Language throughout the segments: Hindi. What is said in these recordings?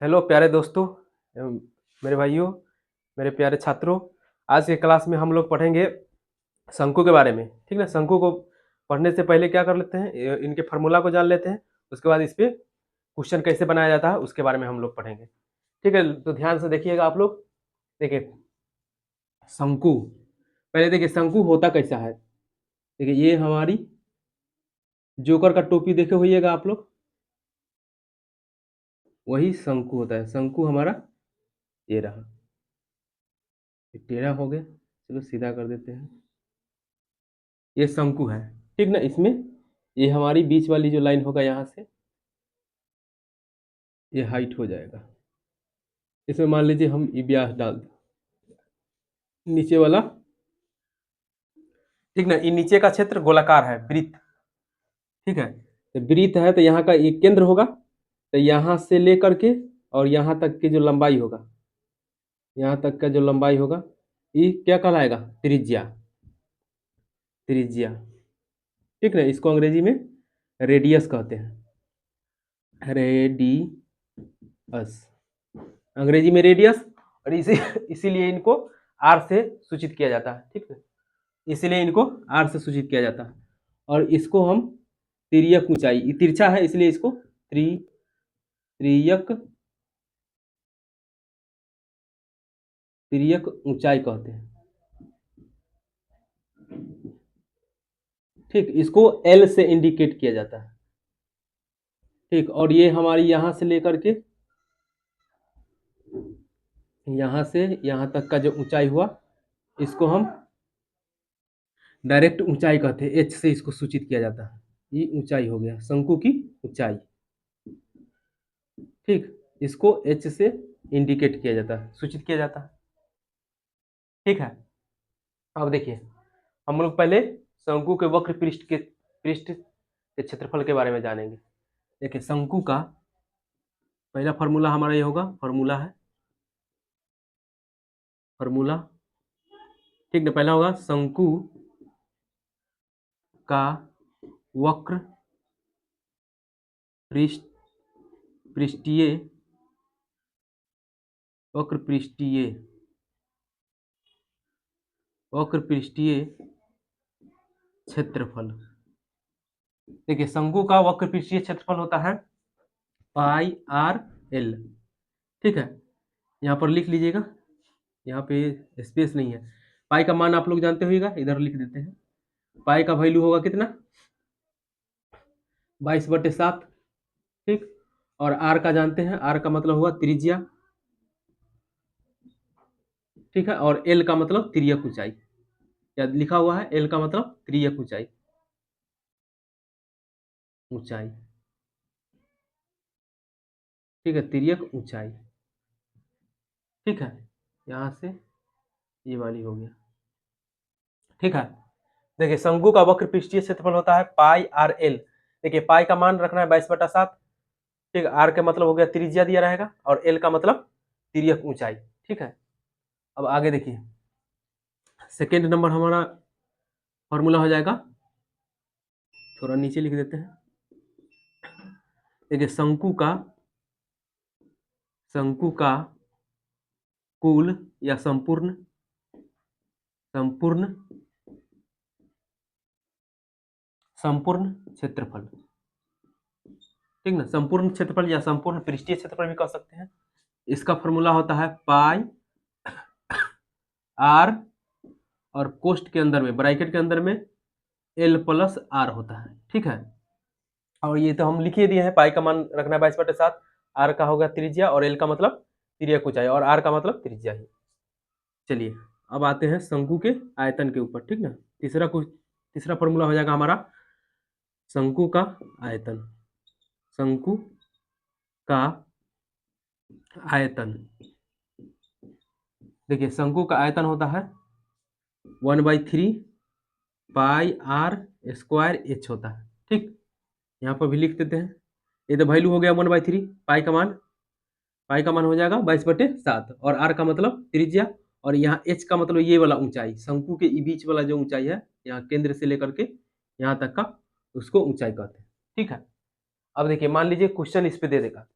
हेलो प्यारे दोस्तों एवं मेरे भाइयों, मेरे प्यारे छात्रों। आज के क्लास में हम लोग पढ़ेंगे शंकु के बारे में। ठीक ना। शंकु को पढ़ने से पहले क्या कर लेते हैं, इनके फार्मूला को जान लेते हैं। उसके बाद इस पे क्वेश्चन कैसे बनाया जाता है उसके बारे में हम लोग पढ़ेंगे। ठीक है, तो ध्यान से देखिएगा आप लोग। देखिए शंकु, पहले देखिए शंकु होता कैसा है। देखिए ये हमारी जोकर का टोपी देखे होइएगा आप लोग, वही शंकु होता है। शंकु हमारा ये रहा। ये टेढ़ा हो गया, चलो सीधा कर देते हैं। ये शंकु है। ठीक ना। इसमें ये हमारी बीच वाली जो लाइन होगा यहाँ से ये हाइट हो जाएगा। इसमें मान लीजिए हम ये व्यास डाल दें नीचे वाला। ठीक ना। ये नीचे का क्षेत्र गोलाकार है, वृत्त। ठीक है, तो वृत्त है तो यहाँ का ये केंद्र होगा। तो यहाँ से लेकर के और यहाँ तक की जो लंबाई होगा, यहाँ तक का जो लंबाई होगा ये क्या कहलाएगा, त्रिज्या। त्रिज्या। ठीक ना। इसको अंग्रेजी में रेडियस कहते हैं। रेडियस, अंग्रेजी में रेडियस। और इसीलिए इनको आर से सूचित किया जाता है। ठीक है, इसीलिए इनको आर से सूचित किया जाता है। और इसको हम तिर्यक ऊंचाई, ये तिरछा है इसलिए इसको तिर्यक तिर्यक ऊंचाई कहते हैं। ठीक, इसको एल से इंडिकेट किया जाता है। ठीक, और ये हमारी यहाँ से लेकर के यहाँ से यहाँ तक का जो ऊंचाई हुआ इसको हम डायरेक्ट ऊंचाई कहते हैं। एच से इसको सूचित किया जाता है। ये ऊंचाई हो गया, शंकु की ऊंचाई। ठीक, इसको एच से इंडिकेट किया जाता है, सूचित किया जाता है। ठीक है, अब देखिए हम लोग पहले शंकु के वक्र पृष्ठ के क्षेत्रफल के बारे में जानेंगे। देखिए शंकु का पहला फॉर्मूला हमारा ये होगा, फॉर्मूला है फॉर्मूला। ठीक ना। पहला होगा शंकु का वक्र पृष्ठ पृष्ठीय वक्र पृष्ठीय वक्र पृष्ठीय क्षेत्रफल। देखिए शंकु का वक्र पृष्ठीय क्षेत्रफल होता है पाई आर एल। ठीक है, यहाँ पर लिख लीजिएगा, यहाँ पे स्पेस नहीं है। पाई का मान आप लोग जानते होइएगा, इधर लिख देते हैं। पाई का वैल्यू होगा कितना, 22/7। ठीक, और आर का जानते हैं, आर का मतलब हुआ त्रिज्या। ठीक है, और एल का मतलब तिर्यक ऊंचाई। या लिखा हुआ है एल का मतलब तिर्यक ऊंचाई। ऊंचाई, ठीक है, तिर्यक ऊंचाई। ठीक है, यहाँ से ये वाली हो गया। ठीक है, देखिए शंकु का वक्र पृष्ठीय क्षेत्रफल होता है पाई आर एल। देखिए पाई का मान रखना है 22/7। ठीक, आर का मतलब हो गया त्रिज्या दिया रहेगा, और एल का मतलब तिर्यक ऊंचाई। ठीक है, अब आगे देखिए सेकेंड नंबर हमारा फॉर्मूला हो जाएगा, थोड़ा नीचे लिख देते हैं। देखिए शंकु का कुल या संपूर्ण संपूर्ण संपूर्ण क्षेत्रफल। ठीक ना, संपूर्ण क्षेत्रफल या संपूर्ण पृष्ठीय क्षेत्रफल भी कह सकते हैं। इसका फॉर्मूला होता है पाई आर, और कोष्ट के अंदर में, ब्रैकेट के अंदर में एल प्लस आर होता है। ठीक है, और ये तो हम लिख ही दिए हैं। पाई का मान रखना है 22/7, आर का होगा त्रिज्या, और एल का मतलब तिर्यक ऊंचाई, और आर का मतलब त्रिज्या ही। चलिए अब आते हैं शंकु के आयतन के ऊपर। ठीक ना, तीसरा फॉर्मूला हो जाएगा हमारा शंकु का आयतन। शंकु का आयतन, देखिए शंकु का आयतन होता है 1/3 पाई आर स्क्वायर एच होता है। ठीक, यहाँ पर भी लिख देते हैं। ये तो वैल्यू हो गया 1/3, पाई का मान हो जाएगा 22/7, और आर का मतलब त्रिज्या, और यहाँ एच का मतलब ये वाला ऊंचाई, शंकु के बीच वाला जो ऊंचाई है, यहाँ केंद्र से लेकर के यहाँ तक का, उसको ऊंचाई कहते हैं। ठीक है, अब देखिए मान लीजिए क्वेश्चन इस पे दे देगा।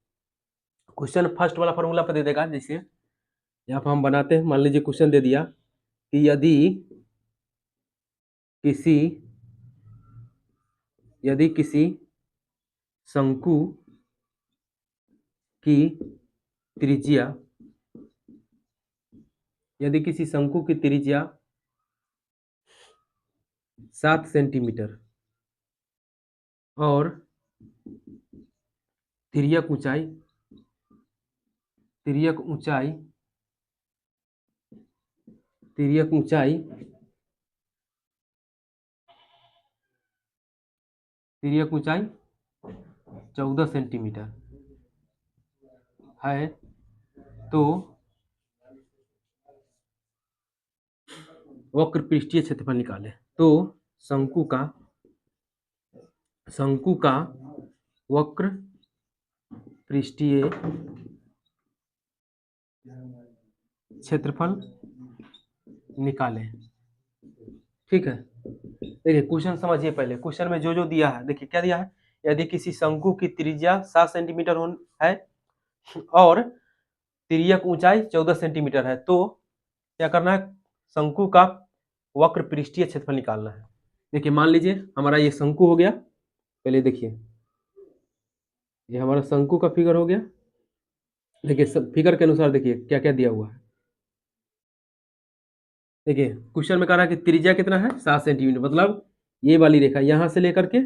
क्वेश्चन फर्स्ट वाला फॉर्मूला पर दे देगा। जैसे यहाँ पर हम बनाते हैं, मान लीजिए क्वेश्चन दे दिया कि किसी यदि किसी शंकु की त्रिज्या यदि किसी शंकु की त्रिज्या 7 सेंटीमीटर और तिर्यक ऊंचाई तिर्यक ऊंचाई तिर्यक ऊंचाई तिर्यक ऊंचाई 14 सेंटीमीटर है, तो वक्र पृष्ठीय क्षेत्रफल निकालें। तो शंकु का वक्र पृष्ठीय क्षेत्रफल निकालें। ठीक है, देखिए क्वेश्चन समझिए। पहले क्वेश्चन में जो जो दिया है, देखिए क्या दिया है। यदि किसी शंकु की त्रिज्या 7 सेंटीमीटर है और तिर्यक ऊंचाई 14 सेंटीमीटर है, तो क्या करना है, शंकु का वक्र पृष्ठीय क्षेत्रफल निकालना है। देखिए मान लीजिए हमारा ये शंकु हो गया। पहले देखिए ये हमारा शंकु का फिगर हो गया। देखिए फिगर के अनुसार देखिए क्या क्या दिया हुआ है। देखिए क्वेश्चन में कह रहा है कि त्रिज्या कितना है, 7 सेंटीमीटर, मतलब ये वाली रेखा यहाँ से लेकर के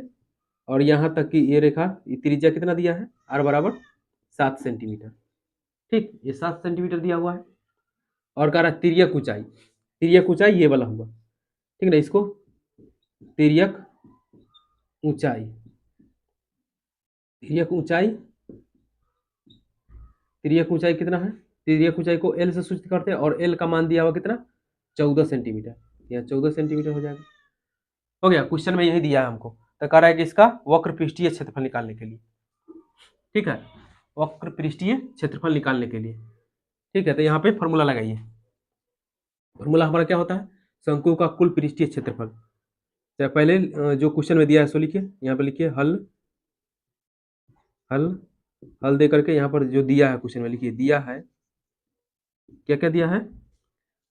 और यहाँ तक की ये रेखा, ये त्रिज्या कितना दिया है, r बराबर 7 सेंटीमीटर। ठीक, ये 7 सेंटीमीटर दिया हुआ है। और कह रहा है तिर्यक ऊंचाई ये वाला हुआ। ठीक है ना, इसको तिर्यक ऊंचाई तिर्यक ऊंचाई तिर्यक ऊंचाई कितना है, तिर्यक ऊंचाई को L से सूचित करते हैं और L का मान दिया हुआ कितना, 14 सेंटीमीटर। यहाँ 14 सेंटीमीटर हो जाएगा। हो गया, क्वेश्चन में यही दिया है हमको। तो कह रहा है कि इसका वक्र पृष्ठीय क्षेत्रफल निकालने के लिए, ठीक है, वक्र पृष्ठीय क्षेत्रफल निकालने के लिए। ठीक है, तो यहाँ पे फॉर्मूला लगाइए। फॉर्मूला हमारा क्या होता है, शंकु का कुल पृष्ठीय क्षेत्रफल। तो पहले जो क्वेश्चन में दिया है सो लिखिए, यहाँ पे लिखिए हल हल हल दे करके यहाँ पर जो दिया है क्वेश्चन में लिखिए, दिया है क्या क्या दिया है,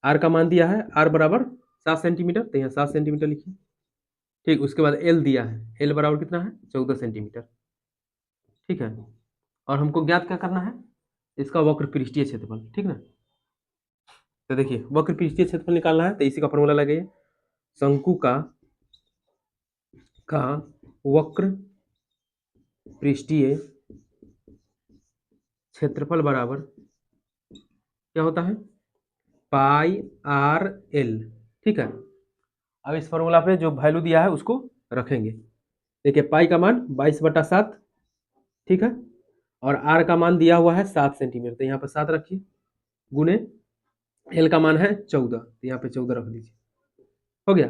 आर का मान दिया है, आर बराबर 7 सेंटीमीटर, तो यहाँ 7 सेंटीमीटर लिखिए। ठीक, उसके बाद एल दिया है, एल बराबर कितना है, 14 सेंटीमीटर। ठीक है, और हमको ज्ञात क्या करना है, इसका वक्र पृष्ठीय क्षेत्रफल। ठीक ना, तो देखिए वक्र पृष्ठीय क्षेत्रफल निकालना है, तो इसी का फॉर्मूला लगाइए। शंकु का वक्र पृष्ठीय क्षेत्रफल बराबर क्या होता है, पाई आर एल। ठीक है, अब इस फॉर्मूला पे जो वैल्यू दिया है उसको रखेंगे। देखिए पाई का मान 22/7, ठीक है, और आर का मान दिया हुआ है 7 सेंटीमीटर, तो यहाँ पर 7 रखिए, गुने एल का मान है 14, तो यहाँ पे 14 रख दीजिए। हो गया।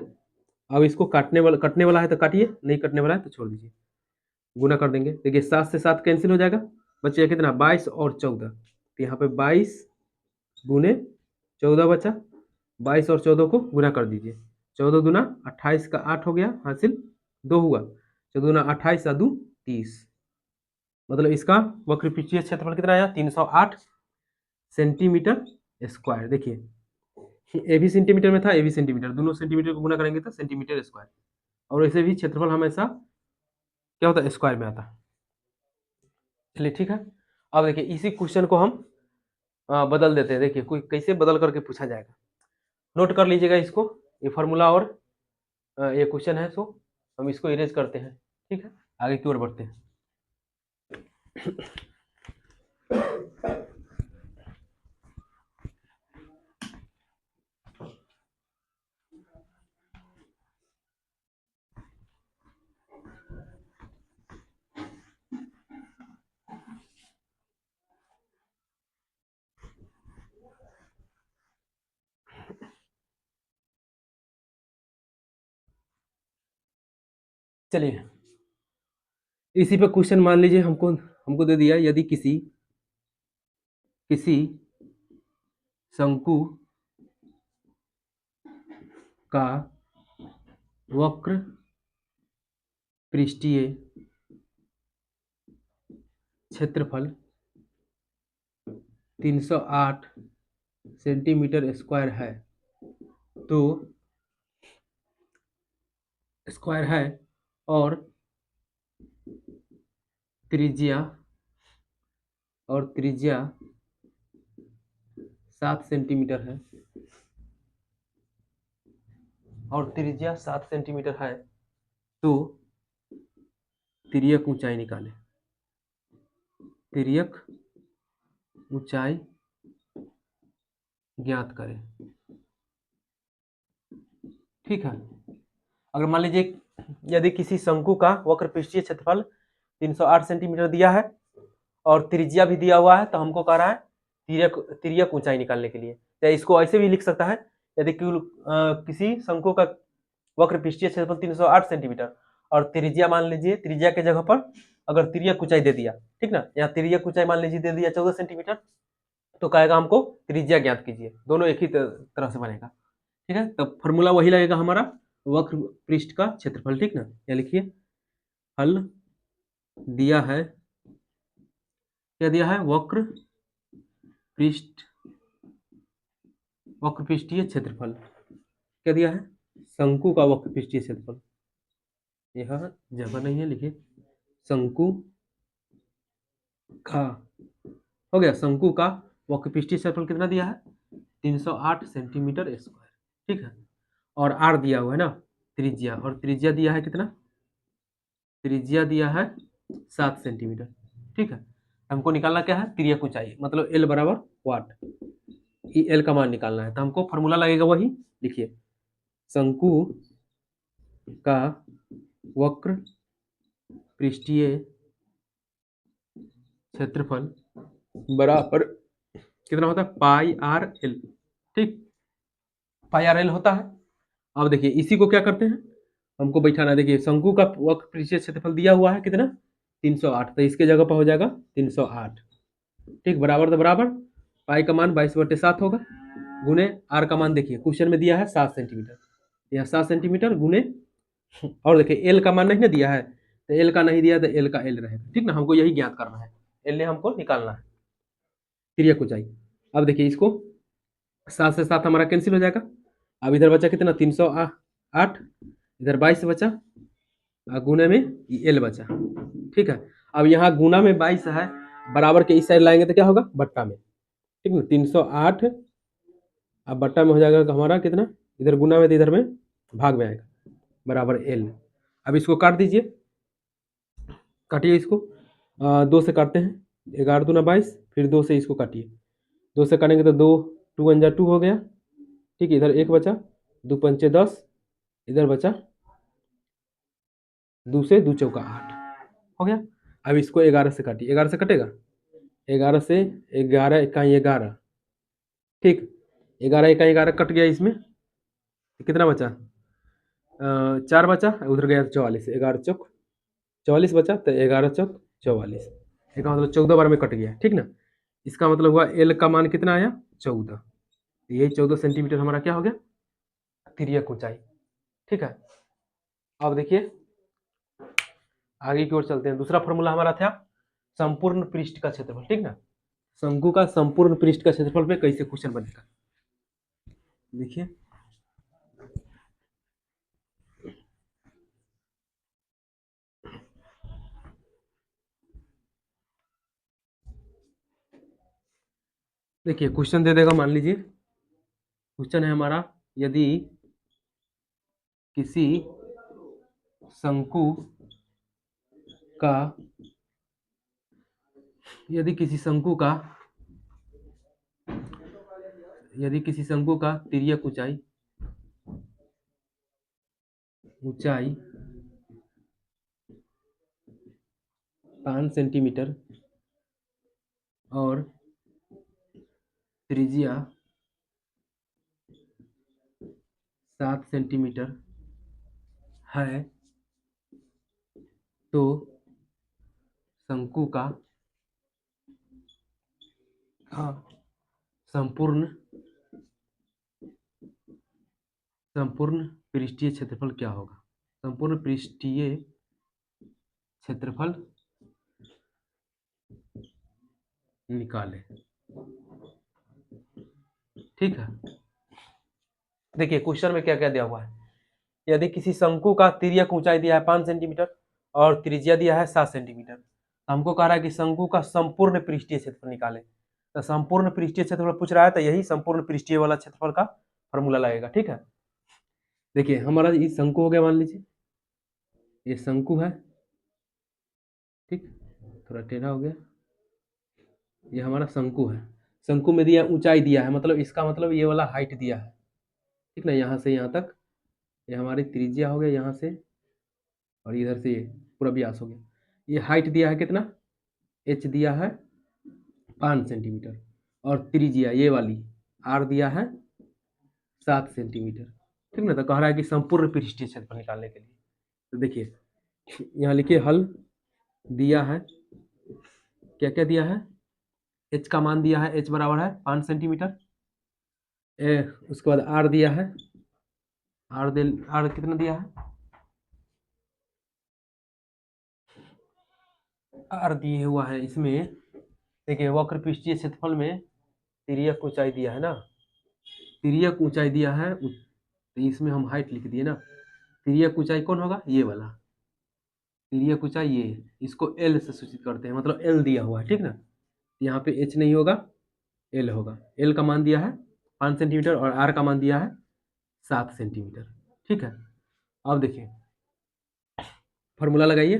अब इसको कटने वाला है तो काटिए, नहीं कटने वाला है तो छोड़ दीजिए, गुना कर देंगे। देखिए 7 से 7 कैंसिल हो जाएगा, बचेगा कितना, 22 और 14, तो यहाँ पे 22 गुने 14 बचा, 22 और 14 को गुना कर दीजिए। 14 दूना 28 का 8 हो गया, हासिल 2 हुआ, 14 दूना 28 और 2 30, मतलब इसका वक्र पृष्ठीय क्षेत्रफल कितना आया, 308 सेंटीमीटर स्क्वायर। देखिए ए भी सेंटीमीटर में था, ए भी सेंटीमीटर, दोनों सेंटीमीटर को गुना करेंगे तो सेंटीमीटर स्क्वायर, और ऐसे भी क्षेत्रफल हमेशा क्या होता है, स्क्वायर में आता है। चलिए ठीक है, अब देखिए इसी क्वेश्चन को हम बदल देते हैं। देखिए कोई कैसे बदल करके पूछा जाएगा, नोट कर लीजिएगा इसको, ये फार्मूला और ये क्वेश्चन है, सो हम इसको इरेज करते हैं। ठीक है, आगे की ओर बढ़ते हैं। चलिए इसी पे क्वेश्चन मान लीजिए हमको हमको दे दिया, यदि किसी किसी शंकु का वक्र पृष्ठीय क्षेत्रफल 308 सेंटीमीटर स्क्वायर है, तो स्क्वायर है, और त्रिज्या 7 सेंटीमीटर है, तो तिर्यक ऊंचाई निकाले। तिर्यक ऊंचाई ज्ञात करें। ठीक है। अगर मान लीजिए यदि किसी शंकु का वक्र पृष्ठीय क्षेत्रफल 308 सेंटीमीटर दिया है और त्रिज्या भी दिया हुआ है, तो हमको कह रहा है तिर्यक ऊंचाई निकालने के लिए। तो इसको ऐसे भी लिख सकता है, यदि किसी शंकु का वक्र पृष्ठीय क्षेत्रफल 308 सेंटीमीटर और त्रिज्या मान लीजिए, त्रिज्या के जगह पर अगर तिर्यक ऊंचाई दे दिया, ठीक ना, यहाँ तिर्यक ऊंचाई मान लीजिए दे दिया 14 सेंटीमीटर, तो कहेगा हमको त्रिज्या ज्ञात कीजिए। दोनों एक ही तरह से बनेगा। ठीक है, तो फॉर्मूला वही लगेगा हमारा, वक्र पृष्ठ का क्षेत्रफल। ठीक ना, या लिखिए हल दिया है, क्या दिया है, वक्र पृष्ठीय क्षेत्रफल। क्या दिया है, शंकु का वक्र पृष्ठीय क्षेत्रफल। यह जगह नहीं है, लिखिए शंकु का, हो गया, शंकु का वक्र पृष्ठीय क्षेत्रफल कितना दिया है, 308 सेंटीमीटर स्क्वायर। ठीक है, और आर दिया हुआ है ना त्रिज्या, और त्रिज्या दिया है कितना, त्रिज्या दिया है 7 सेंटीमीटर। ठीक है, हमको निकालना क्या है, तिर्यक ऊंचाई, मतलब एल बराबर वाट, एल का मान निकालना है। तो हमको फॉर्मूला लगेगा वही, लिखिए शंकु का वक्र पृष्ठीय क्षेत्रफल बराबर कितना होता है, पाई आर एल। ठीक, पाई आर एल होता है। अब देखिए इसी को क्या करते हैं, हमको बैठाना है। देखिए शंकु का वक्र पृष्ठीय क्षेत्रफल दिया हुआ है कितना, 308, तो इसके जगह पर हो जाएगा 308। ठीक, बराबर तो बराबर, पाई का मान 22/7 होगा, गुने आर का मान देखिए क्वेश्चन में दिया है 7 सेंटीमीटर, यह 7 सेंटीमीटर गुने, और देखिए एल का मान नहीं ना दिया है, तो एल का नहीं दिया तो एल का एल रहेगा। ठीक ना, हमको यही ज्ञात करना है, एल ने हमको निकालना है तिर्यक ऊंचाई। अब देखिए इसको 7 से 7 हमारा कैंसिल हो जाएगा। अब इधर बचा कितना, 308, इधर 22 बचा, गुने में एल बचा। ठीक है, अब यहाँ गुना में 22 है, बराबर के इस साइड लाएंगे तो क्या होगा, बट्टा में। ठीक ना, 308 अब बट्टा में हो जाएगा हमारा कितना, इधर गुना में तो इधर में भाग में आएगा, बराबर एल। अब इसको काट दीजिए, काटिए इसको, 2 से काटते हैं, 11 दूना 22, फिर 2 से इसको काटिए, 2 से काटेंगे तो 2 2 अंजा 2 हो गया। ठीक है, इधर 1 बचा, 2 पंचे 10, इधर बचा 2 से 2 चौका 8 हो गया। अब इसको 11 से काटिए, 11 से कटेगा, 11 से 11 इकाई 11। ठीक, 11 इकाई 11 कट गया, इसमें कितना बचा, 4 बचा, उधर गया 44, 11 चौक 44 बचा, तो 11 चौक 44, इसका मतलब 14 बार में कट गया। ठीक ना, इसका मतलब हुआ एल का मान कितना आया, 14, यही 14 सेंटीमीटर हमारा क्या हो गया, तिर्यक ऊंचाई। ठीक है, अब देखिए आगे की ओर चलते हैं। दूसरा फॉर्मूला हमारा था संपूर्ण पृष्ठ का क्षेत्रफल। ठीक ना, शंकु का संपूर्ण पृष्ठ का क्षेत्रफल पे कैसे क्वेश्चन बनेगा, देखिए देखिए क्वेश्चन दे देगा, मान लीजिए क्वेश्चन है हमारा, यदि किसी शंकु का यदि किसी शंकु का तिर्यक ऊंचाई 5 सेंटीमीटर और त्रिज्या 7 सेंटीमीटर है, तो शंकु का संपूर्ण पृष्ठीय क्षेत्रफल क्या होगा। संपूर्ण पृष्ठीय क्षेत्रफल निकाले। ठीक है। देखिए क्वेश्चन में क्या क्या दिया हुआ है। यदि किसी शंकु का तिर्यक ऊंचाई दिया है 5 सेंटीमीटर और त्रिज्या दिया है 7 सेंटीमीटर, तो हमको कह रहा है कि शंकु का संपूर्ण पृष्ठीय क्षेत्रफल निकाले। तो संपूर्ण पृष्ठीय क्षेत्रफल पूछ रहा है, तो यही संपूर्ण पृष्ठीय वाला क्षेत्रफल का फॉर्मूला लगेगा। ठीक है, देखिए हमारा ये शंकु हो गया, मान लीजिए ये शंकु है, ठीक, थोड़ा टेढ़ा हो गया, ये हमारा शंकु है। शंकु में दिया ऊंचाई दिया है, मतलब इसका मतलब ये वाला हाइट दिया है, ठीक ना, यहाँ से यहाँ तक ये हमारी त्रिज्या हो गया, यहाँ से और इधर से ये पूरा व्यास हो गया। ये हाइट दिया है कितना, एच दिया है 5 सेंटीमीटर और त्रिज्या ये वाली आर दिया है 7 सेंटीमीटर, ठीक ना। तो कह रहा है कि संपूर्ण पृष्ठीय क्षेत्रफल निकालने के लिए, तो देखिए यहाँ लिखिए हल दिया है, क्या क्या दिया है, एच का मान दिया है, एच बराबर है 5 सेंटीमीटर, उसके बाद आर दिया है, आर कितना दिया है, आर दिए हुआ है इसमें, देखिए वक्र पृष्ठीय क्षेत्रफल में तिर्यक ऊंचाई दिया है ना, तिर्यक ऊंचाई दिया है, तो इसमें हम हाइट लिख दिए ना। तिर्यक ऊंचाई कौन होगा, ये वाला तिर्यक ऊंचाई, ये इसको एल से सूचित करते हैं, मतलब एल दिया हुआ है, ठीक ना। यहाँ पे एच नहीं होगा, एल होगा। एल का मान दिया है 5 सेंटीमीटर और आर का मान दिया है 7 सेंटीमीटर, ठीक है। अब देखिए फॉर्मूला लगाइए,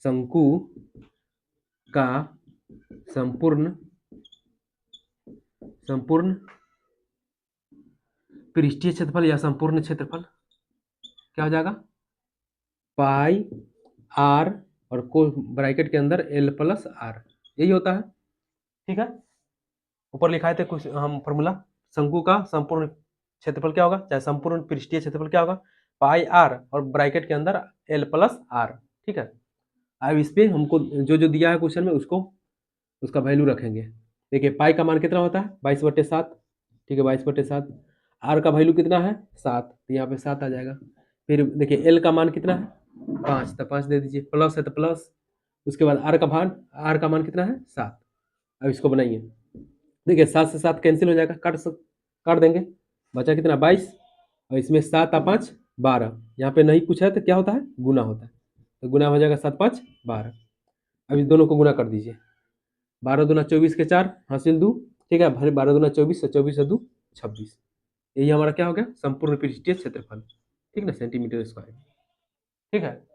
शंकु का संपूर्ण पृष्ठीय क्षेत्रफल या संपूर्ण क्षेत्रफल क्या हो जाएगा, पाई आर और को ब्रैकेट के अंदर एल प्लस आर, यही होता है, ठीक है। ऊपर लिखाए थे कुछ हम फॉर्मूला, शंकु का संपूर्ण क्षेत्रफल क्या होगा, चाहे संपूर्ण पृष्ठीय क्षेत्रफल क्या होगा, पाई आर और ब्रैकेट के अंदर एल प्लस आर, ठीक है। अब इस पे हमको जो जो दिया है क्वेश्चन में उसको उसका वैल्यू रखेंगे। देखिए पाई का मान कितना होता है 22/7, ठीक है 22/7। आर का वैल्यू कितना है 7, तो यहाँ पे 7 आ जाएगा। फिर देखिए एल का मान कितना है 5, तो 5 दे दीजिए, प्लस है तो प्लस, उसके बाद आर का मान कितना है 7। अब इसको बनाइए, देखिए 7 से 7 कैंसिल हो जाएगा, काट देंगे, बचा कितना 22, और इसमें 7 और 5 12, यहाँ पे नहीं कुछ है तो क्या होता है गुना होता है, तो गुना हो जाएगा 7 5 12। अब इस दोनों को गुना कर दीजिए, 12 दूना 24 के 4 हासिल 2, ठीक है, 12 दूना 24 24 से 2 26, यही हमारा क्या हो गया संपूर्ण पृष्ठीय क्षेत्रफल, ठीक ना, सेंटीमीटर स्क्वायर, ठीक है।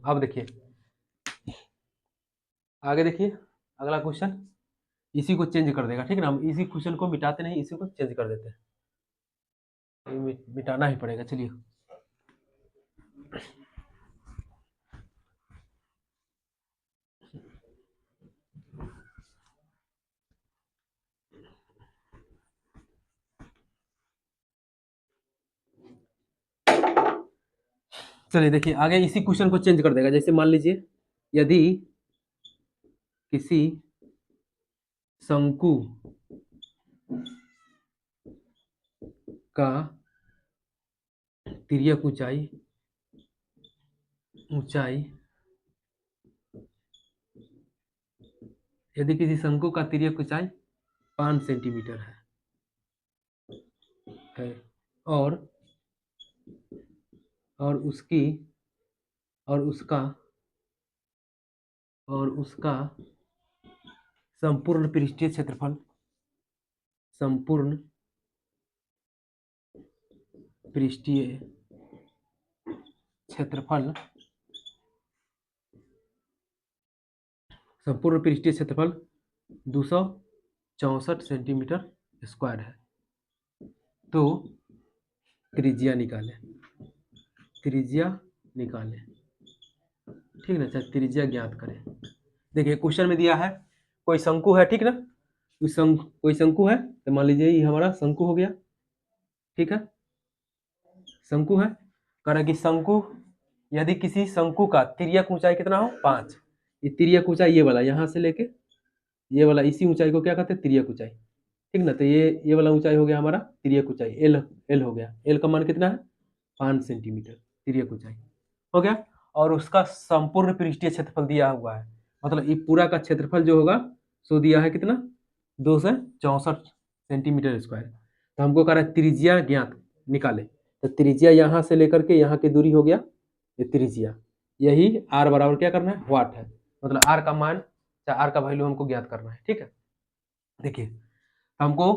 अब देखिए आगे, देखिए अगला क्वेश्चन इसी को चेंज कर देगा, ठीक है ना, हम इसी क्वेश्चन को मिटाते नहीं, इसी को चेंज कर देते हैं, मिटाना ही पड़ेगा, चलिए। चलिए देखिए आगे इसी क्वेश्चन को चेंज कर देगा, जैसे मान लीजिए यदि किसी शंकु का तिर्यक ऊंचाई यदि किसी शंकु का तिर्यक ऊंचाई 5 सेंटीमीटर है और उसकी और उसका संपूर्ण पृष्ठीय क्षेत्रफल संपूर्ण पृष्ठीय क्षेत्रफल 264 सेंटीमीटर स्क्वायर है, तो त्रिज्या निकालें, ठीक ना, चाहे त्रिज्या ज्ञात करें। देखिए क्वेश्चन में दिया है कोई शंकु है, ठीक ना, कोई शंकु है, तो मान लीजिए ये हमारा शंकु हो गया, ठीक है, शंकु है, कह रहा है कि शंकु यदि किसी शंकु का तिर्यक ऊंचाई कितना हो 5, ये तिर्यक ऊंचाई ये वाला यहाँ से लेके ये वाला, इसी ऊंचाई को क्या कहते हैं तिर्यक ऊंचाई, ठीक ना। तो ये वाला ऊंचाई हो गया हमारा तिर्यक ऊंचाई, एल हो गया, एल का मान कितना है 5 सेंटीमीटर तिर्यक ऊंचाई हो गया, और उसका संपूर्ण पृष्ठीय क्षेत्रफल दिया हुआ है, मतलब ये पूरा का क्षेत्रफल जो होगा सो दिया है कितना 264 सेंटीमीटर स्क्वायर। तो हमको कह रहा है त्रिज्या ज्ञात निकाले, तो त्रिज्या यहाँ से लेकर के यहाँ की दूरी हो गया ये त्रिज्या, यही r बराबर क्या करना है, वाट है, मतलब r का मान या r का वैल्यू हमको ज्ञात करना है। ठीक है, देखिए हमको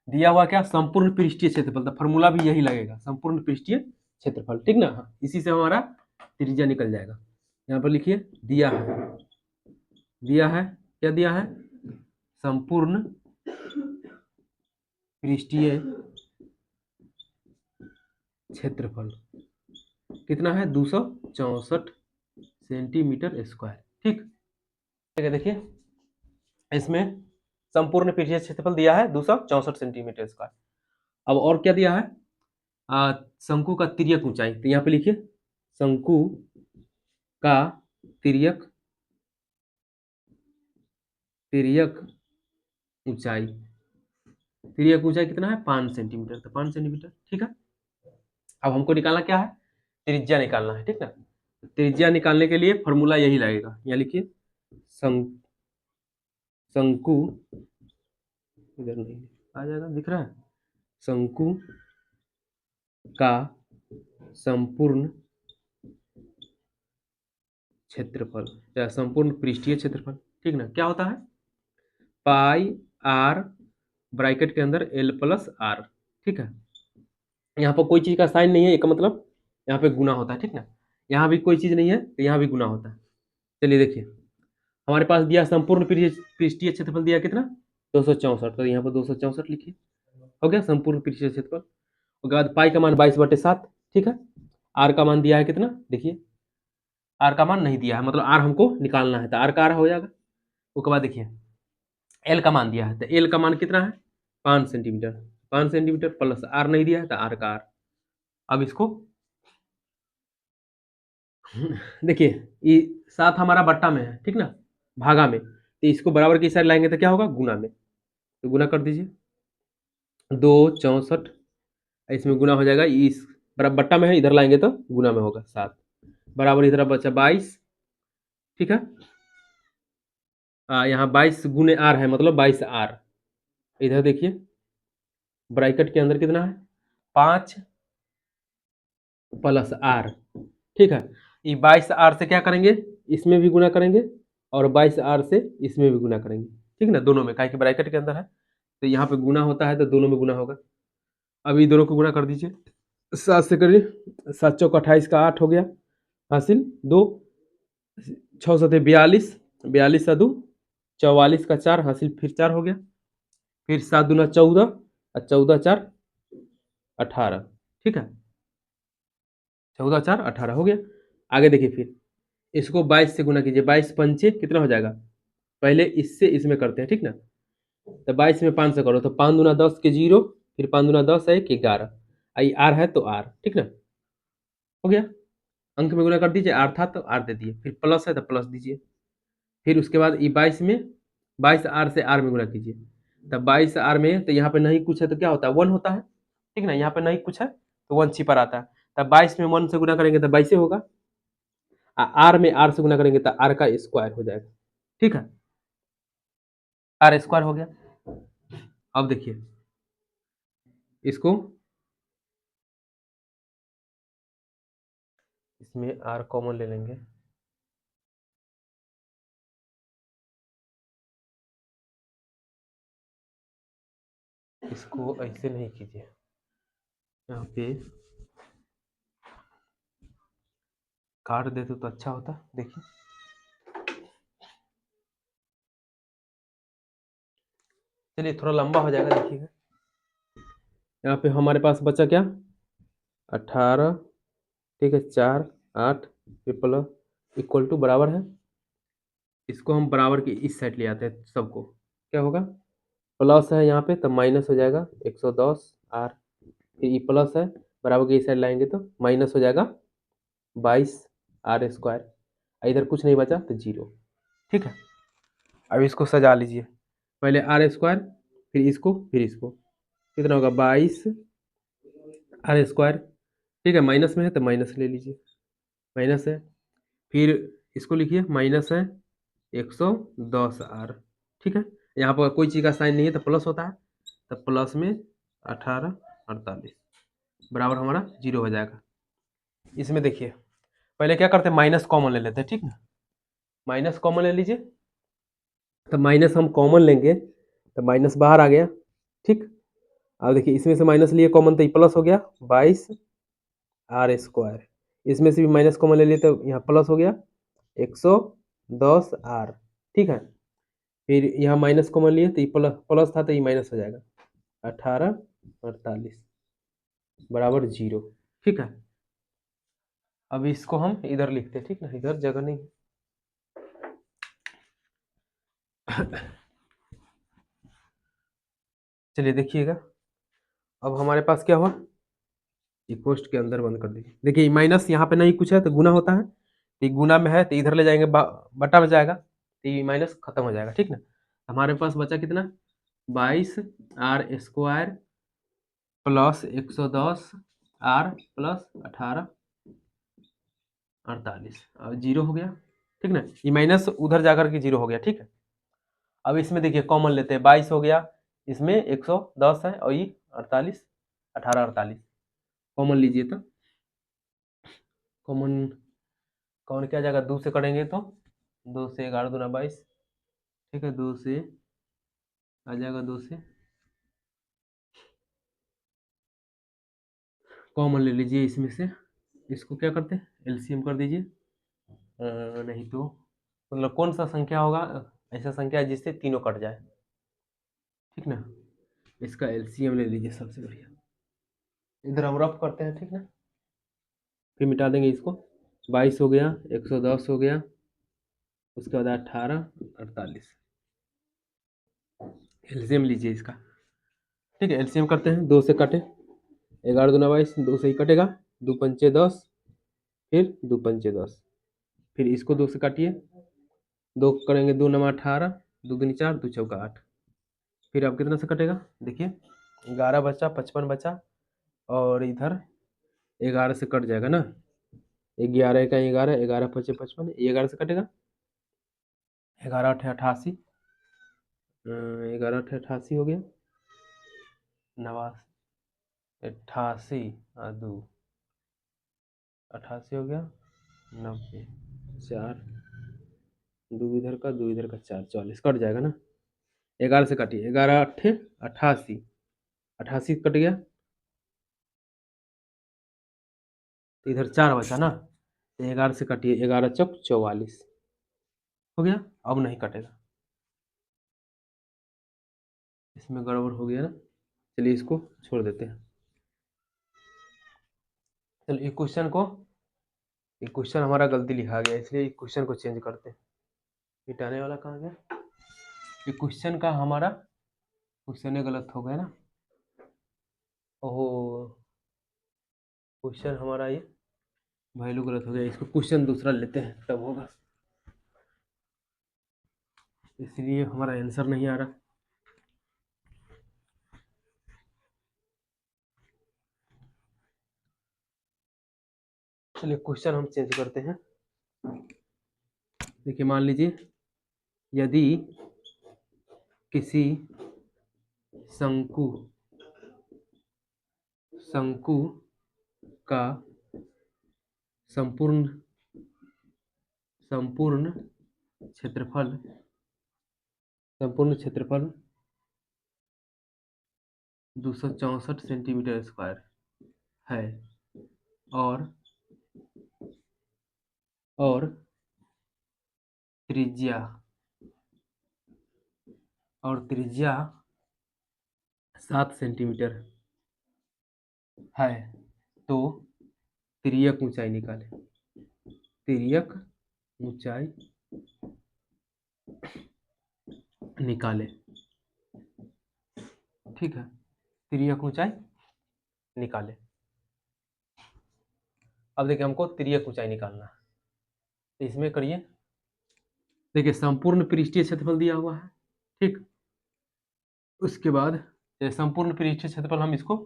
दिया हुआ क्या, संपूर्ण पृष्ठीय क्षेत्रफल, तो फॉर्मूला भी यही लगेगा, संपूर्ण पृष्ठीय क्षेत्रफल, ठीक ना। हाँ, इसी से हमारा त्रिज्या निकल जाएगा। यहाँ पर लिखिए दिया है, दिया है, क्या दिया है, संपूर्ण पृष्ठीय क्षेत्रफल कितना है, 264 सेंटीमीटर स्क्वायर। ठीक है, देखिए इसमें संपूर्ण पृष्ठीय क्षेत्रफल दिया है 264 सेंटीमीटर स्क्वायर। अब और क्या दिया है, शंकु का तिर्यक ऊंचाई, तो यहाँ पे लिखिए शंकु का तिर्यक तिर्यक ऊंचाई, तिर्यक ऊंचाई कितना है, 5 सेंटीमीटर, तो 5 सेंटीमीटर। ठीक है, अब हमको निकालना क्या है, त्रिज्या निकालना है। ठीक ना, त्रिज्या निकालने के लिए फॉर्मूला यही लगेगा, यहाँ लिखिए शंकु, इधर नहीं आ जाएगा, दिख रहा है, शंकु का संपूर्ण क्षेत्रफल या संपूर्ण पृष्ठीय क्षेत्रफल, ठीक ना, क्या होता है, पाई आर ब्रैकेट के अंदर एल प्लस आर। ठीक है, यहाँ पर कोई चीज का साइन नहीं है, एक मतलब यहाँ पे गुना होता है। ठीक ना, यहाँ भी कोई चीज नहीं है तो यहाँ भी गुना होता है। चलिए देखिए, हमारे पास दिया संपूर्ण पृष्ठीय क्षेत्रफल दिया कितना, 264, तो यहाँ पर 264 लिखिए, हो गया संपूर्ण पृष्ठीय क्षेत्रफल। उसके बाद पाई का मान 22/7। ठीक है, आर का मान दिया है कितना, देखिए आर का मान नहीं दिया है, मतलब आर हमको निकालना है, तो आर का आर हो जाएगा। उसके बाद देखिए एल का मान दिया है, तो एल का मान कितना है, 5 सेंटीमीटर, 5 सेंटीमीटर प्लस आर नहीं दिया है तो आर का आर। अब इसको देखिए ये 7 हमारा बट्टा में है, ठीक ना, भागा में, तो इसको बराबर की साइड लाएंगे तो क्या होगा, गुना में, तो गुना कर दीजिए, 264, इसमें गुना हो जाएगा, इस बराबर बट्टा में है, इधर लाएंगे तो गुना में होगा 7, बराबर इधर बचा 22। ठीक है, यहाँ 22 गुने आर है, मतलब 22 आर, इधर देखिए ब्रैकेट के अंदर कितना है, 5 प्लस आर। ठीक है, ये 22 आर से क्या करेंगे, इसमें भी गुना करेंगे, और 22 आर से इसमें भी गुना करेंगे। ठीक ना, दोनों में, काहे कि ब्रैकेट के अंदर है तो यहाँ पे गुना होता है, तो दोनों में गुना होगा। अब ये दोनों को गुना कर दीजिए, 7 से करिए, 7 चौक 28 का 8 हो गया हासिल, 2 6 सते 42, 42 सा 2 44 का 4 हासिल, फिर 4 हो गया, फिर 7 दूना 14 और 14 4 18। ठीक है, 14 4 18 हो गया। आगे देखिए, फिर इसको 22 से गुना कीजिए, 22 पंचे कितना हो जाएगा, पहले इससे इसमें करते हैं। ठीक ना, तो 22 में 5 से करो तो 5 दूना 10 के 0, फिर 5 दूना 10 है कि 11, आई आर है तो आर। ठीक ना, हो गया, अंक में गुना कर दीजिए, आर था तो आर दे दिए, फिर प्लस है तो प्लस दीजिए, फिर उसके बाद ये 22 में 22 आर से आर में गुना कीजिए, तब 22 आर में, तो यहाँ पे नहीं कुछ है तो क्या होता है, 1 होता है। ठीक ना, यहाँ पे नहीं कुछ है तो 1 छिपर आता है, तब 22 में 1 से गुना करेंगे तो 22 होगा, आर में आर से गुना करेंगे तो आर का स्क्वायर हो जाएगा। ठीक है, आर स्क्वायर हो गया। अब देखिए इसको, इसमें आर कॉमन ले लेंगे, इसको ऐसे नहीं कीजिए, यहाँ पे काट देते तो अच्छा होता। देखिए चलिए थोड़ा लंबा हो जाएगा, देखिएगा यहाँ पे हमारे पास बचा क्या, 18, ठीक है, 4 8 फिर प्लस इक्वल टू बराबर है, इसको हम बराबर की इस साइड ले आते हैं, सबको क्या होगा, प्लस है यहाँ पे तो माइनस हो जाएगा 110 आर, फिर ई प्लस है, बराबर की इस साइड लाएंगे तो माइनस हो जाएगा 22 आर स्क्वायर, इधर कुछ नहीं बचा तो 0। ठीक है, अब इसको सजा लीजिए, पहले आर स्क्वायर, फिर इसको कितना होगा, 22 आर स्क्वायर। ठीक है, माइनस में है तो माइनस ले लीजिए, माइनस है, फिर इसको लिखिए माइनस है 110 आर। ठीक है, यहाँ पर कोई चीज़ का साइन नहीं है तो प्लस होता है, तब प्लस में 18 48 बराबर हमारा 0 हो जाएगा। इसमें देखिए पहले क्या करते हैं, माइनस कॉमन ले लेते हैं, ठीक ना। माइनस कॉमन ले लीजिए, तो माइनस हम कॉमन लेंगे तो माइनस बाहर आ गया, ठीक। अब देखिए इसमें से माइनस लिए कॉमन तो ये प्लस हो गया 22r²। इसमें से भी माइनस कॉमन ले लिए तो यहाँ प्लस हो गया 110r, ठीक है। फिर यहाँ माइनस कॉमन लिए तो ये प्लस प्लस था तो ये माइनस हो जाएगा 18 48 बराबर 0, ठीक है। अब इसको हम इधर लिखते हैं, ठीक ना, इधर जगह नहीं। चलिए देखिएगा, अब हमारे पास क्या हुआ, ये पोस्ट के अंदर बंद कर दीजिए। देखिए माइनस यहाँ पे नहीं कुछ है तो गुना होता है, तो ये गुना में है तो इधर ले जाएंगे बटा में जाएगा तो ये माइनस खत्म हो जाएगा, ठीक ना। हमारे पास बचा कितना, 22r² प्लस 110r प्लस 18 48 अब 0 हो गया, ठीक ना। ये माइनस उधर जाकर के 0 हो गया, ठीक है। अब इसमें देखिए कॉमन लेते हैं, 22 हो गया, इसमें 110 है और ये 48 18 48 कॉमन लीजिए तो कॉमन कॉमन क्या जाएगा, 2 से करेंगे तो 2 से 11 दूना 22, ठीक है। 2 से आ जाएगा, 2 से कॉमन ले लीजिए इसमें से, इसको क्या करते हैं एलसीएम कर दीजिए। नहीं तो मतलब कौन सा संख्या होगा, ऐसा संख्या है जिससे तीनों कट जाए, ठीक ना। इसका एलसीएम ले लीजिए सबसे बढ़िया, इधर हम रफ करते हैं, ठीक ना। फिर मिटा देंगे इसको, 22 हो गया, 110 हो गया, उसके बाद 18 48 एलसीएम लीजिए इसका, ठीक है। एलसीएम करते हैं, 2 से काटे 11 दूना 22, 2 से ही कटेगा, 2 पंचे 10, फिर 2 पंचे 10, फिर इसको 2 से काटिए, 2 करेंगे 2 नमा 18, 2 दूनी 4, 2 चौका 8, फिर अब कितना से कटेगा, देखिए 11 बचा, 55 बचा, और इधर 11 से कट जाएगा ना, 11 का 11, 11 पचे 55, 11 से कटेगा, 11 अठे 88, 11 अठे 88 हो गया, 88 दो 88 हो गया, 90 4, 2 इधर का 2 इधर का 4 44 कट जाएगा ना। 11 से काटिए, 11 अट्ठे 88, 88 कट गया, तो इधर 4 बचा ना, तो 11 से काटिए, 11 चौक 44 हो गया। अब नहीं कटेगा, इसमें गड़बड़ हो गया ना, चलिए इसको छोड़ देते हैं। चलिए ये क्वेश्चन हमारा गलती लिखा गया, इसलिए इस क्वेश्चन को चेंज करते हैं। मिटाने वाला कहाँ गया, ये क्वेश्चन का हमारा क्वेश्चन गलत हो गया ना, ओहो क्वेश्चन हमारा ये वैल्यू गलत हो गया, इसको क्वेश्चन दूसरा लेते हैं तब होगा, इसलिए हमारा आंसर नहीं आ रहा। चलिए क्वेश्चन हम चेंज करते हैं। देखिए मान लीजिए यदि किसी शंकु शंकु का संपूर्ण संपूर्ण क्षेत्रफल संपूर्ण क्षेत्रफल 264 सेंटीमीटर स्क्वायर है और और त्रिज्या और त्रिज्या 7 सेंटीमीटर है, तो तिर्यक ऊंचाई निकाले, तिर्यक ऊंचाई निकाले, ठीक है। तिर्यक ऊंचाई निकाले, अब देखिए हमको तिर्यक ऊंचाई निकालना है, तो इसमें करिए, देखिए संपूर्ण पृष्ठीय क्षेत्रफल दिया हुआ है, ठीक। उसके बाद ये संपूर्ण पृष्ठीय क्षेत्रफल हम इसको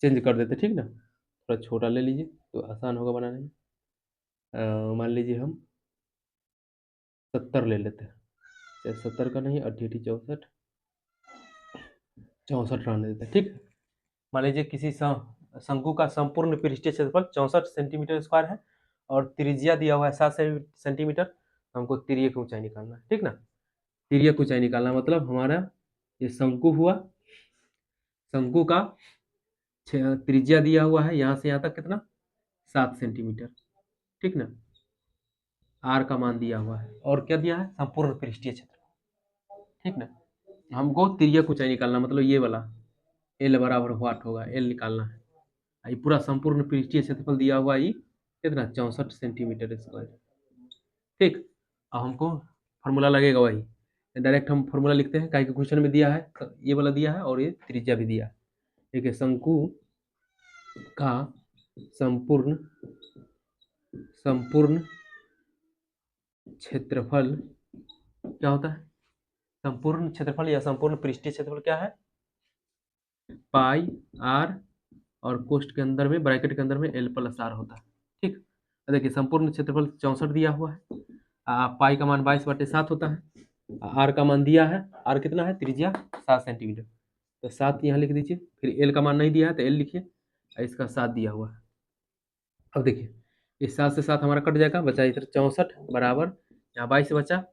चेंज कर देते, ठीक ना, थोड़ा छोटा ले लीजिए तो आसान होगा बनाने में। मान लीजिए हम 70 ले लेते हैं, चाहे 70 का नहीं, 88 64, 64 रहने देते हैं। ठीक, मान लीजिए किसी शंकु का संपूर्ण पृष्ठीय क्षेत्रफल 64 सेंटीमीटर स्क्वायर है और त्रिज्या दिया हुआ है 7 सेंटीमीटर। हमको तिर्यक ऊंचाई निकालना है। ठीक ना, तिर्यक ऊंचाई निकालना मतलब हमारा ये शंकु हुआ, शंकु का त्रिज्या दिया हुआ है यहाँ से यहाँ तक कितना, 7 सेंटीमीटर। ठीक ना, आर का मान दिया हुआ है और क्या दिया है, संपूर्ण पृष्ठीय क्षेत्र। ठीक ना, हमको तिर्यक ऊंचाई निकालना मतलब ये वाला एल बराबर व्हाट होगा, एल निकालना है। ये पूरा संपूर्ण पृष्ठीय क्षेत्रफल दिया हुआ है कितना, 64 सेंटीमीटर स्क्वायर। ठीक, अब हमको फॉर्मूला लगेगा वही, डायरेक्ट हम फॉर्मूला लिखते हैं, काहे कि क्वेश्चन में दिया है, ये वाला दिया है और ये त्रिज्या भी दिया है। ठीक है, शंकु का संपूर्ण संपूर्ण क्षेत्रफल क्या होता है, संपूर्ण क्षेत्रफल या संपूर्ण पृष्ठीय क्षेत्रफल क्या है, पाई आर और कोष्ठ के अंदर में ब्रैकेट के अंदर में एल प्लस आर होता है। ठीक, देखिए संपूर्ण क्षेत्रफल 64 दिया हुआ है, पाई का मान 22/7 होता है, आर का मान दिया है, आर कितना है, त्रिज्या 7 सेंटीमीटर, तो 7 यहाँ लिख दीजिए। फिर एल का मान नहीं दिया है तो एल लिखिए, इसका 7 दिया हुआ है। अब देखिए इस 7 से 7 हमारा कट जाएगा, बचा इधर 64 बराबर यहाँ 22 बचा,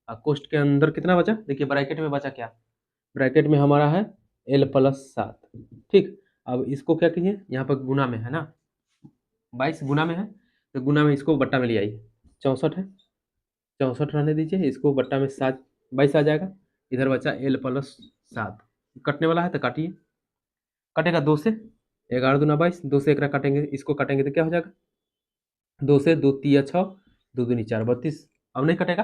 और कोष्ठ के अंदर कितना बचा, देखिए ब्रैकेट में बचा क्या, ब्रैकेट में हमारा है L+7। ठीक, अब इसको क्या कीजिए, यहाँ पर गुना में है ना, 22 गुना में है तो गुना में इसको बट्टा में ले आइए, 64 है, 64 रहने दीजिए, इसको बट्टा में 7 22 आ जाएगा, इधर बचा L+7, कटने वाला है तो काटिए, कटेगा 2 से, 11 दूना 22, 2 से 1 काटेंगे, इसको काटेंगे तो क्या हो जाएगा, 2 से 2 तिया 6, 2 दूनी 4 32। अब नहीं कटेगा,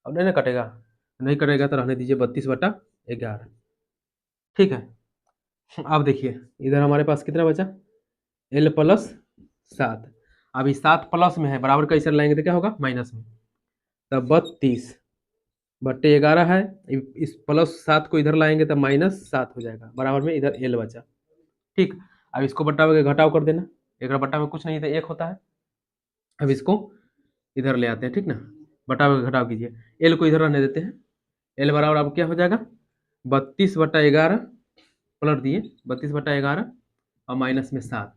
अब नहीं ना कटेगा, नहीं कटेगा तो रहने दीजिए 32/11। ठीक है, अब देखिए इधर हमारे पास कितना बचा, L+7, अभी 7 प्लस में है, बराबर कैसे लाएंगे तो क्या होगा, माइनस में, तब 32/11 है, इस +7 को इधर लाएंगे तो -7 हो जाएगा, बराबर में इधर एल बचा। ठीक, अब इसको बट्टा में घटाव कर देना, एक बट्टा में कुछ नहीं था, 1 होता है, अब इसको इधर ले आते हैं। ठीक ना, बटा में घटाव कीजिए, एल को इधर रहने देते हैं, एल बराबर अब क्या हो जाएगा, 32/11 पलट दिए, 32/11 और माइनस में 7,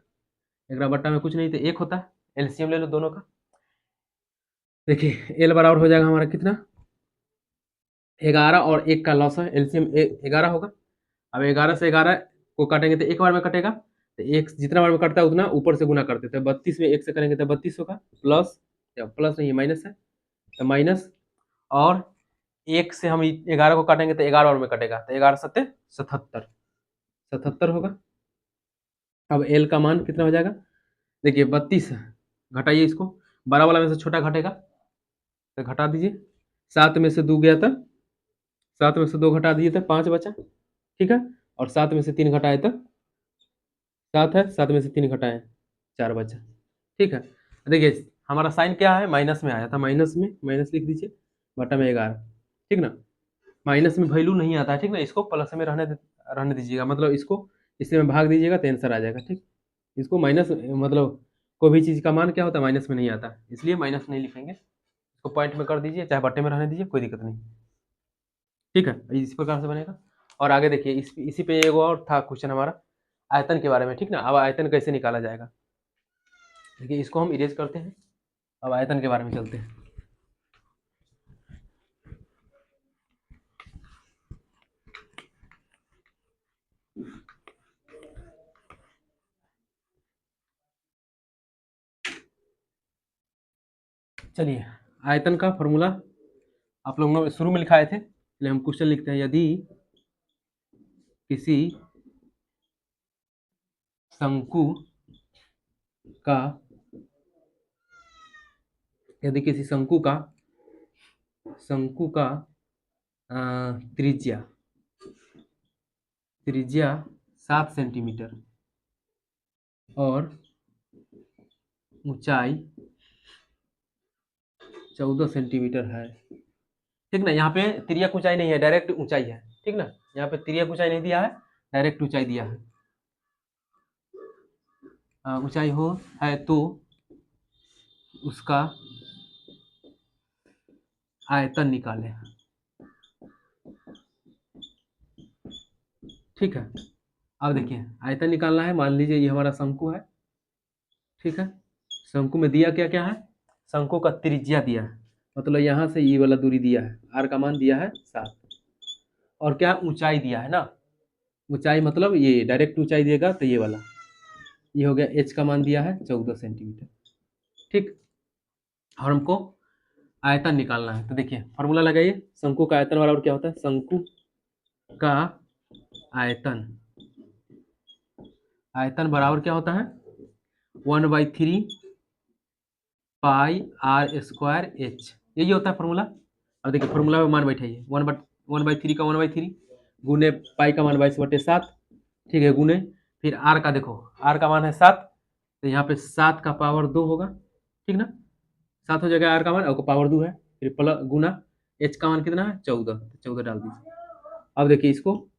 11 बट्टा में कुछ नहीं तो 1 होता है, एलसीएम ले लो दोनों का, देखिए एल बराबर हो जाएगा हमारा कितना, 11 और 1 का लॉस है, एलसीएम 11 होगा। अब 11 से 11 को काटेंगे तो एक बार में कटेगा, तो एक जितना बार में कटता है उतना ऊपर से गुना करते थे, 32 में 1 से करेंगे तो 32 होगा, प्लस या प्लस नहीं माइनस है तो माइनस, और 1 से हम 11 को काटेंगे तो 11 और में कटेगा, तो 11 सत्ते 77, 77 होगा। अब एल का मान कितना हो जाएगा, देखिए 32 घटाइए इसको, बड़ा वाला में से छोटा घटेगा तो घटा दीजिए, 7 में से 2 गया था, 7 में से 2 घटा दिए तो 5 बचा। ठीक है, और 7 में से 3 घटाए तो 7 है, 7 में से 3 घटाए 4 बचा। ठीक है, देखिए हमारा साइन क्या है, माइनस में आया था, माइनस में माइनस लिख दीजिए, बटा में 11। ठीक ना, माइनस में वैल्यू नहीं आता है, ठीक ना, इसको प्लस में रहने दीजिएगा, मतलब इसको इससे में भाग दीजिएगा तो आंसर आ जाएगा। ठीक, इसको माइनस मतलब कोई भी चीज़ का मान क्या होता है, माइनस में नहीं आता, इसलिए माइनस नहीं लिखेंगे, इसको पॉइंट में कर दीजिए, चाहे बट्टे में रहने दीजिए, कोई दिक्कत नहीं। ठीक है, इस प्रकार से बनेगा। और आगे देखिए इसी पे एक और था क्वेश्चन हमारा आयतन के बारे में। ठीक ना, अब आयतन कैसे निकाला जाएगा, देखिए इसको हम इरेज करते हैं, अब आयतन के बारे में चलते हैं। चलिए, आयतन का फॉर्मूला आप लोगों ने शुरू में लिखाए थे, इसलिए हम क्वेश्चन लिखते हैं, यदि किसी शंकु का यदि किसी शंकु का त्रिज्या त्रिज्या 7 सेंटीमीटर और ऊंचाई 14 सेंटीमीटर है। ठीक ना, यहाँ पे तिर्यक ऊंचाई नहीं है, डायरेक्ट ऊंचाई है। ठीक ना, यहाँ पे तिर्यक ऊंचाई नहीं दिया है, डायरेक्ट ऊंचाई दिया है, ऊंचाई हो है तो उसका आयतन निकालें। ठीक है। अब देखिए आयतन निकालना है, मान लीजिए ये हमारा शंकु है, ठीक है। शंकु में दिया क्या क्या है, शंकु का त्रिज्या दिया है, मतलब यहाँ से ये वाला दूरी दिया है, आर का मान दिया है 7, और क्या ऊंचाई दिया है ना, ऊंचाई मतलब ये डायरेक्ट ऊंचाई देगा तो ये वाला, ये हो गया, एच का मान दिया है 14 सेंटीमीटर, ठीक। और हमको आयतन निकालना है, तो देखिए फॉर्मूला लगाइए, शंकु का आयतन बराबर क्या होता है, शंकु का आयतन, आयतन बराबर क्या होता है 1/3 पाई आर स्क्वायर एच, यही होता है फॉर्मूला। और देखिए फॉर्मूला में मान बैठाइए, 1/3 का 1/3 गुने पाई का मान 22/7, ठीक है, गुने फिर आर का, देखो आर का मान है 7, तो यहाँ पे 7 का पावर 2 होगा, ठीक ना, 7 हो जाएगा आर का मान, और पावर 2 है, फिर प्लस गुना एच का मान कितना है 14, तो 14 डाल दीजिए। अब देखिए इसको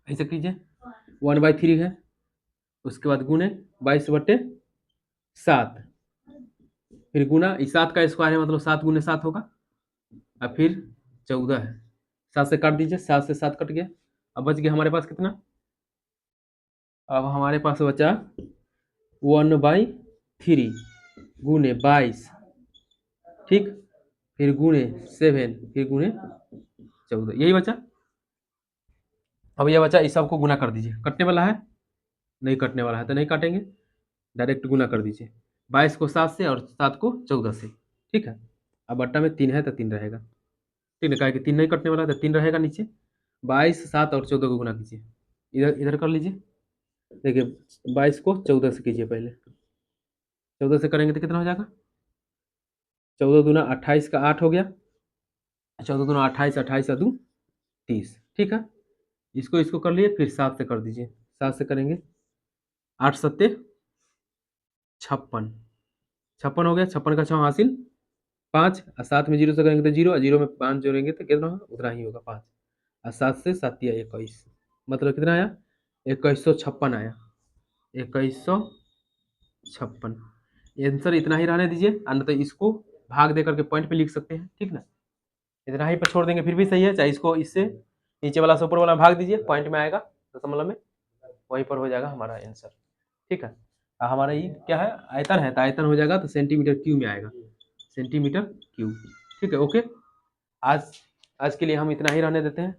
ऐसे कीजिए, 1/3 है, उसके बाद गुने 22/7, फिर गुना, इस 7 का स्क्वायर है मतलब 7 गुने 7 होगा, और फिर 14 है, 7 से काट दीजिए, 7 से 7 कट गया, अब बच गया हमारे पास कितना, अब हमारे पास बचा 1/3 गुने 22, ठीक, फिर गुने 7, फिर गुने 14, यही बचा। अब यह बचा, इस सबको गुना कर दीजिए, कटने वाला है, नहीं कटने वाला है तो नहीं काटेंगे, डायरेक्ट गुना कर दीजिए, 22 को 7 से और 7 को 14 से, ठीक है। अब बट्टा में 3 है तो 3 रहेगा, ठीक है, कहा कि 3 नहीं कटने वाला तो 3 रहेगा नीचे, 22, 7 और 14 को गुना कीजिए, इधर इधर कर लीजिए, देखिए 22 को 14 से कीजिए, पहले 14 से करेंगे तो कितना हो जाएगा, 14 दूना 28 का 8 हो गया, 14 दूना 28, 28 और 2 30, ठीक है। इसको इसको कर लिए, फिर 7 से कर दीजिए, 7 से करेंगे 8 सत्ते 56, 56 हो गया, 56 का 6 हासिल 5, और 7 में 0 से करेंगे तो 0, और 0 में 5 जोड़ेंगे तो कितना होगा, उतना ही होगा 5, और 7 से 7 या 21, मतलब कितना आया 2156 आया, 2156, आंसर इतना ही रहने दीजिए, अन्यथा इसको भाग दे करके पॉइंट पे लिख सकते हैं, ठीक ना, इतना ही पर छोड़ देंगे फिर भी सही है, चाहे इसको इससे नीचे वाला से ऊपर वाला भाग दीजिए, पॉइंट में आएगा दशमलव में, वहीं पर हो जाएगा हमारा आंसर, ठीक है। हमारा ये क्या है, आयतन है, तो आयतन हो जाएगा तो सेंटीमीटर क्यूब में आएगा, सेंटीमीटर क्यूब, ठीक है, ओके। आज आज के लिए हम इतना ही रहने देते हैं।